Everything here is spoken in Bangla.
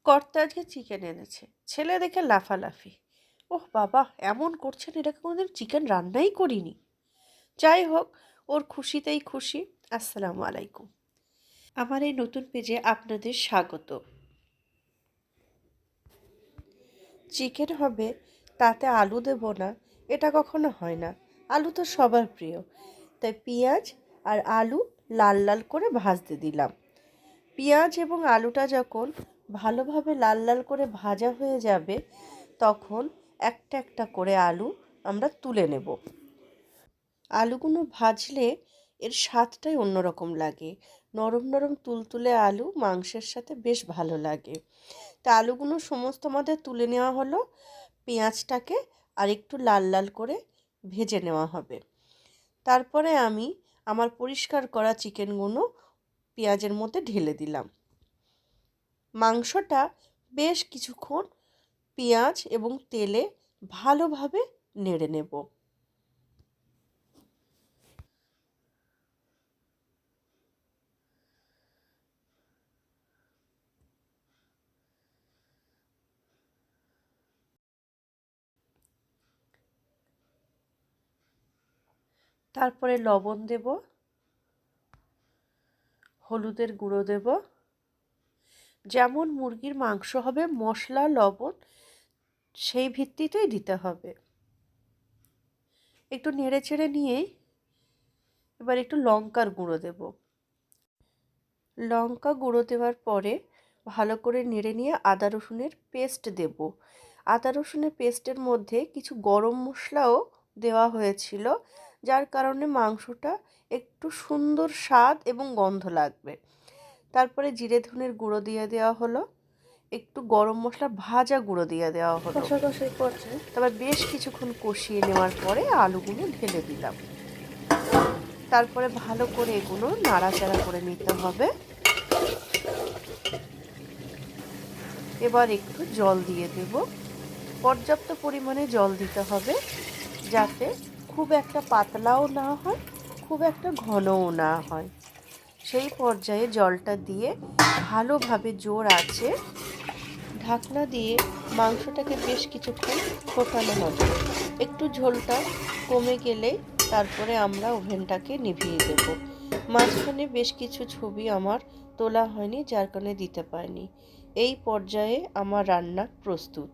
কর্তা আজকে চিকেন এনেছে, ছেলে দেখে লাফালাফি। ওহ বাবা, এমন করছেন, এটাকে কোনোদিন চিকেন রান্নাই করিনি। যাই হোক, ওর খুশিতেই খুশি। আসসালামু আলাইকুম। আমার এই নতুন পেজে আপনাদের স্বাগত। চিকেন হবে, তাতে আলু দেব না, এটা কখনো হয় না। আলু তো সবার প্রিয়, তাই পেঁয়াজ আর আলু লাল লাল করে ভাজতে দিলাম। পেঁয়াজ এবং আলুটা যখন ভালোভাবে লাল লাল করে ভাজা হয়ে যাবে, তখন একটা একটা করে আলু আমরা তুলে নেব। আলুগুলো ভাজলে এর স্বাদটাই অন্যরকম লাগে। নরম নরম তুলতুলে আলু মাংসের সাথে বেশ ভালো লাগে। তা আলুগুলো সমস্ত আমাদের তুলে নেওয়া হলো। পেঁয়াজটাকে আর একটু লাল লাল করে ভেজে নেওয়া হবে। তারপরে আমি আমার পরিষ্কার করা চিকেনগুলো পেঁয়াজের মধ্যে ঢেলে দিলাম। মাংসটা বেশ কিছুক্ষণ পেঁয়াজ এবং তেলে ভালোভাবে নেড়ে নেব। তারপরে লবণ দেব, হলুদের গুঁড়ো দেব। যেমন মুরগির মাংস হবে, মশলা লবণ সেই ভিত্তিতেই দিতে হবে। একটু নেড়ে চেড়ে নিয়েই এবার একটু লঙ্কার গুঁড়ো দেব। লঙ্কা গুঁড়ো দেওয়ার পরে ভালো করে নেড়ে নিয়ে আদা রসুনের পেস্ট দেব। আদা রসুনের পেস্টের মধ্যে কিছু গরম মশলাও দেওয়া হয়েছিল, যার কারণে মাংসটা একটু সুন্দর স্বাদ এবং গন্ধ লাগবে। তারপরে জিরে ধনের গুঁড়ো দিয়ে দেওয়া হলো, একটু গরম মশলা ভাজা গুঁড়ো দিয়ে দেওয়া হলো। কষাকষি করছে, তারপর বেশ কিছুক্ষণ কষিয়ে নেওয়ার পরে আলুগুলো ঢেলে দিলাম। তারপরে ভালো করে এগুলো নাড়াচাড়া করে নিতে হবে। এবার একটু জল দিয়ে দেব। পর্যাপ্ত পরিমাণে জল দিতে হবে, যাতে খুব একটা পাতলাও না হয়, খুব একটা ঘনও না হয়। সেই পর্যায়ে জলটা দিয়ে ভালোভাবে জোর আছে ঢাকনা দিয়ে মাংসটাকে বেশ কিছুক্ষণ ফোটানো হবে। একটু ঝোলটা কমে গেলেই তারপরে আমরা ওভেনটাকে নিভিয়ে দেব। মাঝখানে বেশ কিছু ছবি আমার তোলা হয়নি, যার কারণে দিতে পারিনি। এই পর্যায়ে আমার রান্না প্রস্তুত।